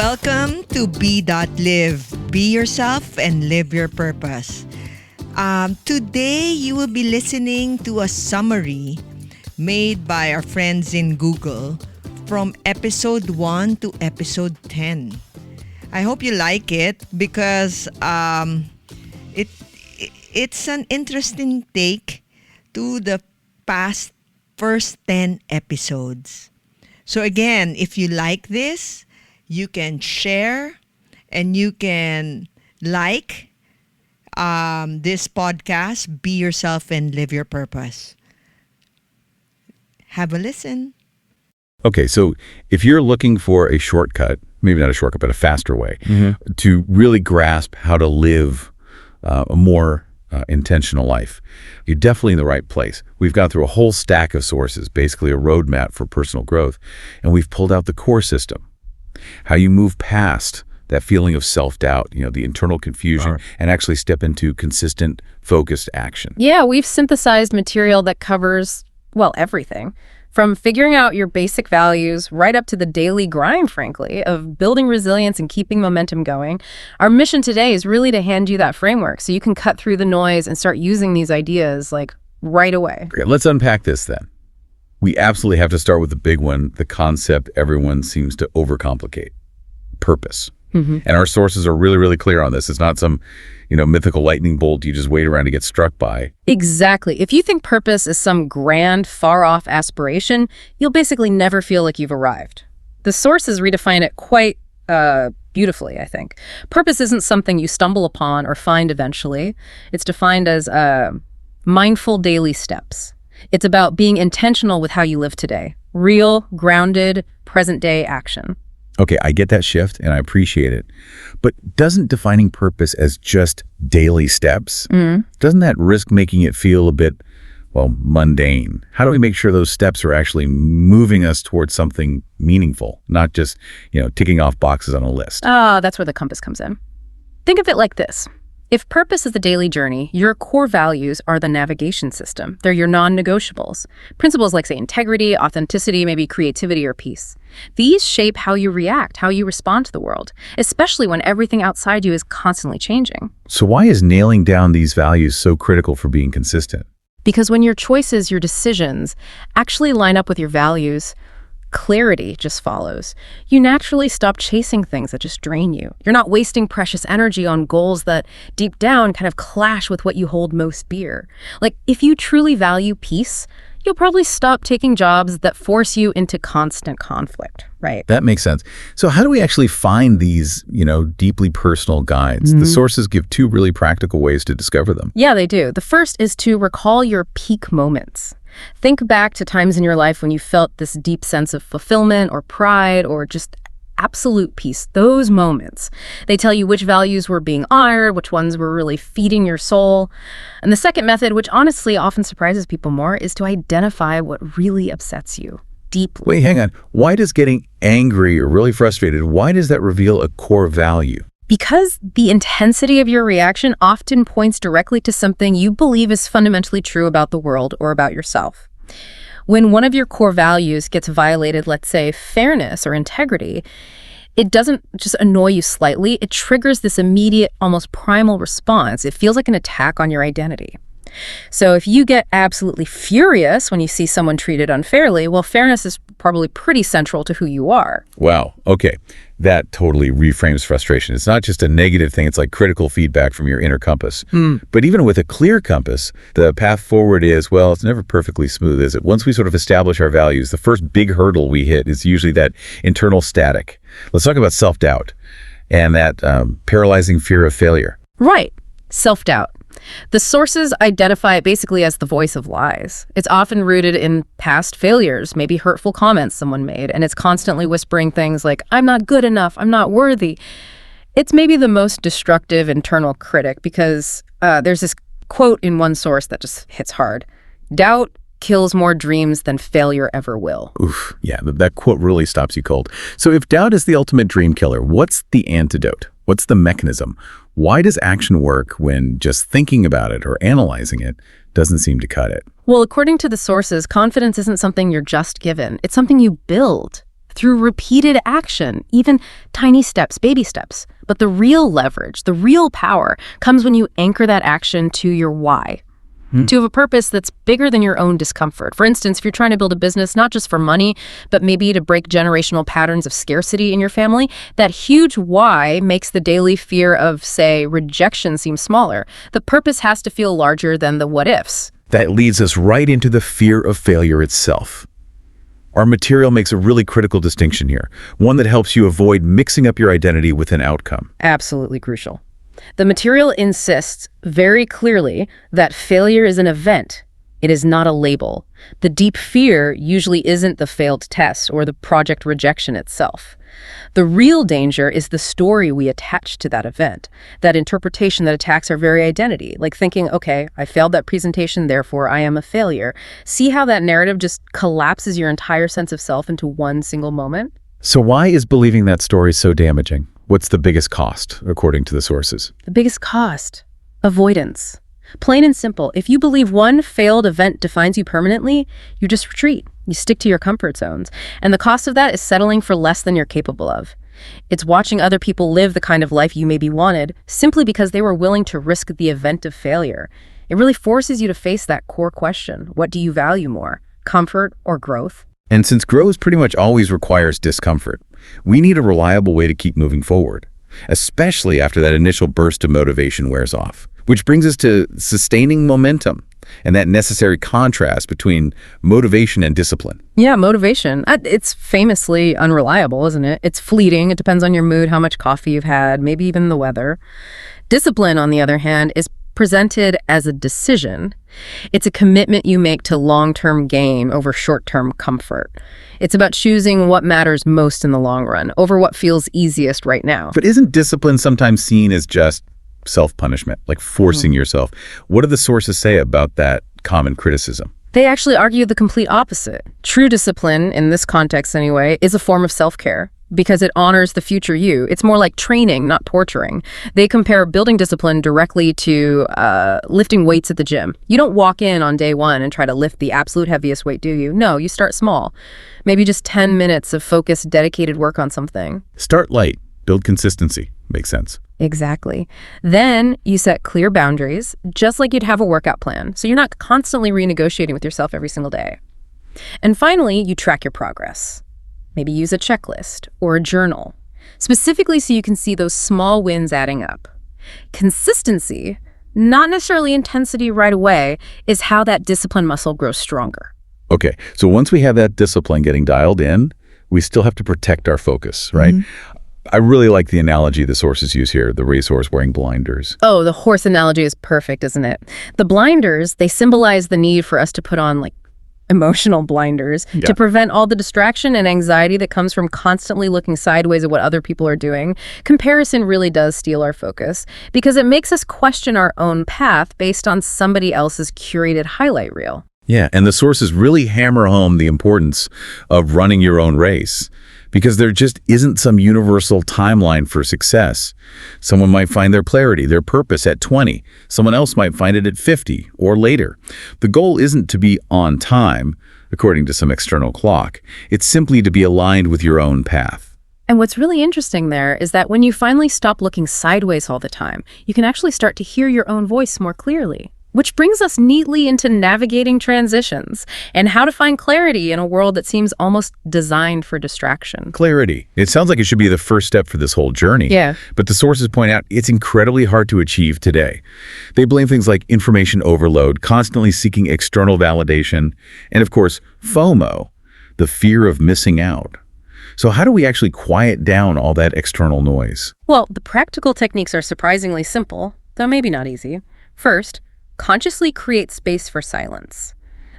Welcome to Be.Live. Be yourself and live your purpose. Today, you will be listening to a summary made by our friends in Google from episode 1 to episode 10. I hope you like it because it's an interesting take to the first 10 episodes. So again, if you like this, you can share and you can like this podcast, Be Yourself and Live Your Purpose. Have a listen. Okay, so if you're looking for a shortcut, maybe not a shortcut, but a faster way to really grasp how to live a more intentional life, you're definitely in the right place. We've gone through a whole stack of sources, basically a roadmap for personal growth, and we've pulled out the core system, how you move past that feeling of self-doubt, the internal confusion, and actually step into consistent, focused action. Yeah, we've synthesized material that covers, everything. From figuring out your basic values right up to the daily grind, frankly, of building resilience and keeping momentum going. Our mission today is really to hand you that framework so you can cut through the noise and start using these ideas right away. Okay, let's unpack this then. We absolutely have to start with the big one, the concept everyone seems to overcomplicate: purpose. And our sources are really, really clear on this. It's not some, mythical lightning bolt you just wait around to get struck by. Exactly. If you think purpose is some grand, far-off aspiration, you'll basically never feel like you've arrived. The sources redefine it quite beautifully, I think. Purpose isn't something you stumble upon or find eventually. It's defined as mindful daily steps. It's about being intentional with how you live today. Real, grounded, present-day action. Okay, I get that shift and I appreciate it. But doesn't defining purpose as just daily steps, doesn't that risk making it feel a bit, mundane? How do we make sure those steps are actually moving us towards something meaningful, not just, ticking off boxes on a list? That's where the compass comes in. Think of it like this. If purpose is the daily journey, your core values are the navigation system. They're your non-negotiables. Principles like, say, integrity, authenticity, maybe creativity or peace. These shape how you react, how you respond to the world, especially when everything outside you is constantly changing. So why is nailing down these values so critical for being consistent? Because when your choices, your decisions, actually line up with your values, clarity just follows. You naturally stop chasing things that just drain you. You're not wasting precious energy on goals that deep down kind of clash with what you hold most dear. If you truly value peace, you'll probably stop taking jobs that force you into constant conflict, right? That makes sense. So how do we actually find these, deeply personal guides? The sources give two really practical ways to discover them. Yeah, they do. The first is to recall your peak moments. Think back to times in your life when you felt this deep sense of fulfillment or pride or just absolute peace. Those moments. They tell you which values were being honored, which ones were really feeding your soul. And the second method, which honestly often surprises people more, is to identify what really upsets you deeply. Wait, hang on. Why does getting angry or really frustrated, why does that reveal a core value? Because the intensity of your reaction often points directly to something you believe is fundamentally true about the world or about yourself. When one of your core values gets violated, let's say fairness or integrity, it doesn't just annoy you slightly, it triggers this immediate, almost primal response. It feels like an attack on your identity. So if you get absolutely furious when you see someone treated unfairly, fairness is probably pretty central to who you are. Wow. Okay. That totally reframes frustration. It's not just a negative thing. It's like critical feedback from your inner compass. But even with a clear compass, the path forward is, it's never perfectly smooth, is it? Once we sort of establish our values, the first big hurdle we hit is usually that internal static. Let's talk about self-doubt and that paralyzing fear of failure. Right. Self-doubt. The sources identify it basically as the voice of lies. It's often rooted in past failures, maybe hurtful comments someone made, and it's constantly whispering things like, I'm not good enough, I'm not worthy. It's maybe the most destructive internal critic because there's this quote in one source that just hits hard. Doubt kills more dreams than failure ever will. Oof, yeah, that quote really stops you cold. So if doubt is the ultimate dream killer, what's the antidote? What's the mechanism? Why does action work when just thinking about it or analyzing it doesn't seem to cut it? Well, according to the sources, confidence isn't something you're just given. It's something you build. through repeated action, even tiny steps, baby steps. But the real leverage, the real power, comes when you anchor that action to your why, to a purpose that's bigger than your own discomfort. For instance, if you're trying to build a business, not just for money, but maybe to break generational patterns of scarcity in your family, that huge why makes the daily fear of, say, rejection seem smaller. The purpose has to feel larger than the what-ifs. That leads us right into the fear of failure itself. Our material makes a really critical distinction here, one that helps you avoid mixing up your identity with an outcome. Absolutely crucial. The material insists very clearly that failure is an event. It is not a label. The deep fear usually isn't the failed test or the project rejection itself. The real danger is the story we attach to that event, that interpretation that attacks our very identity, like thinking, okay, I failed that presentation, therefore I am a failure. See how that narrative just collapses your entire sense of self into one single moment? So why is believing that story so damaging? What's the biggest cost, according to the sources? The biggest cost? Avoidance. Plain and simple, if you believe one failed event defines you permanently, you just retreat. You stick to your comfort zones. And the cost of that is settling for less than you're capable of. It's watching other people live the kind of life you maybe wanted simply because they were willing to risk the event of failure. It really forces you to face that core question. What do you value more, comfort or growth? And since growth pretty much always requires discomfort, we need a reliable way to keep moving forward, especially after that initial burst of motivation wears off. Which brings us to sustaining momentum and that necessary contrast between motivation and discipline. Yeah, motivation. It's famously unreliable, isn't it? It's fleeting. It depends on your mood, how much coffee you've had, maybe even the weather. Discipline, on the other hand, is presented as a decision. It's a commitment you make to long-term gain over short-term comfort. It's about choosing what matters most in the long run over what feels easiest right now. But isn't discipline sometimes seen as just self-punishment, like forcing yourself? What do the sources say about that common criticism? They actually argue the complete opposite. True discipline, in this context anyway, is a form of self-care because it honors the future you. It's more like training, not torturing. They compare building discipline directly to lifting weights at the gym. You don't walk in on day one and try to lift the absolute heaviest weight, do you? No, you start small. Maybe just 10 minutes of focused, dedicated work on something. Start light, build consistency. Makes sense. Exactly. Then you set clear boundaries, just like you'd have a workout plan, so you're not constantly renegotiating with yourself every single day. And finally, you track your progress. Maybe use a checklist or a journal, specifically so you can see those small wins adding up. Consistency, not necessarily intensity right away, is how that discipline muscle grows stronger. Okay, so once we have that discipline getting dialed in, we still have to protect our focus, right? I really like the analogy the sources use here, the racehorse wearing blinders. Oh, the horse analogy is perfect, isn't it? The blinders, they symbolize the need for us to put on emotional blinders to prevent all the distraction and anxiety that comes from constantly looking sideways at what other people are doing. Comparison really does steal our focus because it makes us question our own path based on somebody else's curated highlight reel. Yeah, and the sources really hammer home the importance of running your own race because there just isn't some universal timeline for success. Someone might find their clarity, their purpose at 20. Someone else might find it at 50 or later. The goal isn't to be on time, according to some external clock. It's simply to be aligned with your own path. And what's really interesting there is that when you finally stop looking sideways all the time, you can actually start to hear your own voice more clearly. Which brings us neatly into navigating transitions and how to find clarity in a world that seems almost designed for distraction. Clarity. It sounds like it should be the first step for this whole journey. Yeah. But the sources point out it's incredibly hard to achieve today. They blame things like information overload, constantly seeking external validation, and of course, FOMO, the fear of missing out. So how do we actually quiet down all that external noise? Well, the practical techniques are surprisingly simple, though maybe not easy. First, consciously create space for silence.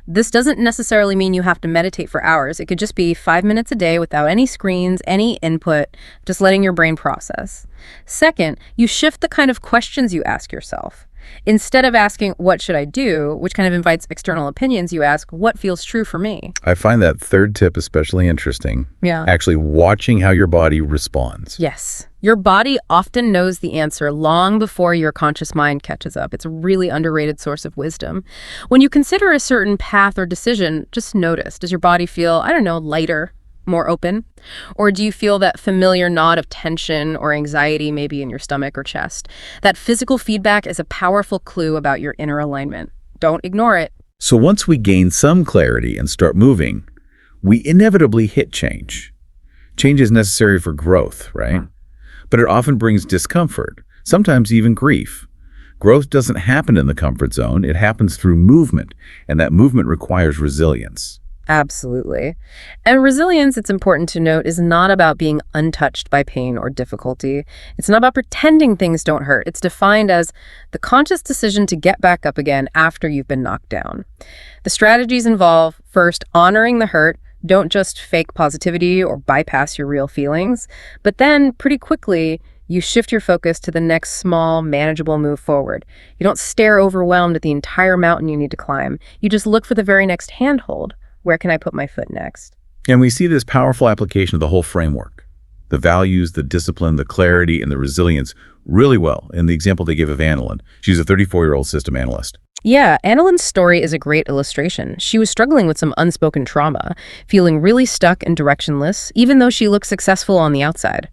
This doesn't necessarily mean you have to meditate for hours. It could just be 5 minutes a day without any screens, any input, just letting your brain process. Second, you shift the kind of questions you ask yourself. Instead of asking, what should I do, which kind of invites external opinions, you ask, what feels true for me? I find that third tip especially interesting. Yeah. Actually watching how your body responds. Yes. Your body often knows the answer long before your conscious mind catches up. It's a really underrated source of wisdom. When you consider a certain path or decision, just notice, does your body feel, lighter, more open? Or do you feel that familiar knot of tension or anxiety maybe in your stomach or chest? That physical feedback is a powerful clue about your inner alignment. Don't ignore it. So once we gain some clarity and start moving, we inevitably hit change. Change is necessary for growth, right? But it often brings discomfort, sometimes even grief. Growth doesn't happen in the comfort zone. It happens through movement, and that movement requires resilience. Absolutely. And resilience, it's important to note, is not about being untouched by pain or difficulty. It's not about pretending things don't hurt. It's defined as the conscious decision to get back up again after you've been knocked down. The strategies involve, first, honoring the hurt. Don't just fake positivity or bypass your real feelings, but then pretty quickly, you shift your focus to the next small, manageable move forward. You don't stare overwhelmed at the entire mountain you need to climb. You just look for the very next handhold. Where can I put my foot next? And we see this powerful application of the whole framework, the values, the discipline, the clarity, and the resilience really well in the example they give of Annalyn. She's a 34-year-old system analyst. Yeah, Annalyn's story is a great illustration. She was struggling with some unspoken trauma, feeling really stuck and directionless, even though she looked successful on the outside.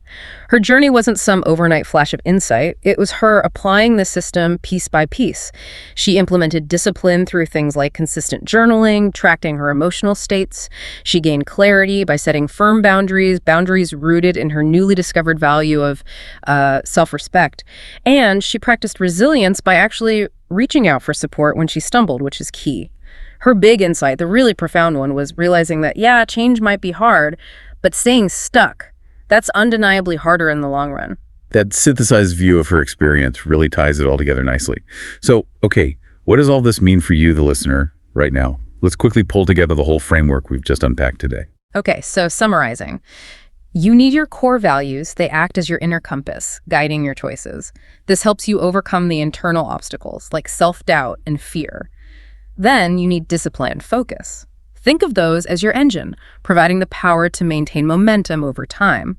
Her journey wasn't some overnight flash of insight. It was her applying the system piece by piece. She implemented discipline through things like consistent journaling, tracking her emotional states. She gained clarity by setting firm boundaries rooted in her newly discovered value of self-respect. And she practiced resilience by actually reaching out for support when she stumbled, which is key. Her big insight, the really profound one, was realizing that, yeah, change might be hard, but staying stuck, that's undeniably harder in the long run. That synthesized view of her experience really ties it all together nicely. So, okay, what does all this mean for you, the listener, right now? Let's quickly pull together the whole framework we've just unpacked today. Okay, so summarizing. You need your core values. They act as your inner compass, guiding your choices. This helps you overcome the internal obstacles, like self-doubt and fear. Then you need discipline and focus. Think of those as your engine, providing the power to maintain momentum over time.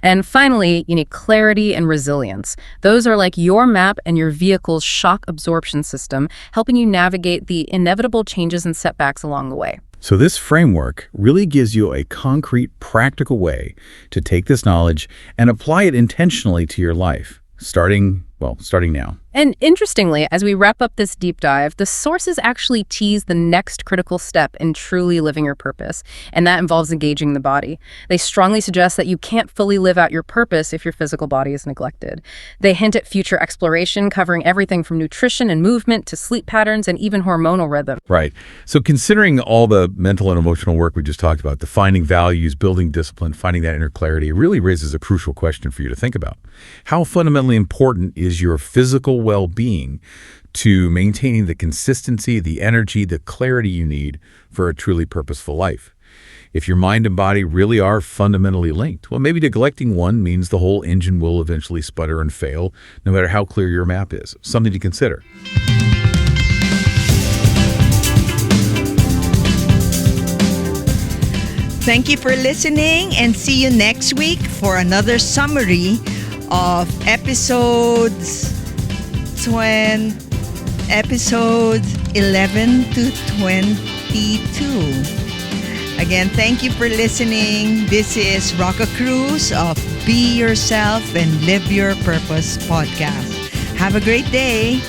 And finally, you need clarity and resilience. Those are like your map and your vehicle's shock absorption system, helping you navigate the inevitable changes and setbacks along the way. So this framework really gives you a concrete, practical way to take this knowledge and apply it intentionally to your life, starting now. And interestingly, as we wrap up this deep dive, the sources actually tease the next critical step in truly living your purpose, and that involves engaging the body. They strongly suggest that you can't fully live out your purpose if your physical body is neglected. They hint at future exploration, covering everything from nutrition and movement to sleep patterns and even hormonal rhythm. Right. So considering all the mental and emotional work we just talked about, defining values, building discipline, finding that inner clarity, it really raises a crucial question for you to think about. How fundamentally important is your physical well-being to maintaining the consistency, the energy, the clarity you need for a truly purposeful life? If your mind and body really are fundamentally linked, well, maybe neglecting one means the whole engine will eventually sputter and fail, no matter how clear your map is. Something to consider. Thank you for listening, and see you next week for another summary of episodes 11 to 22. Again, thank you for listening. This is Rocca Cruz of Be Yourself and Live Your Purpose podcast. Have a great day.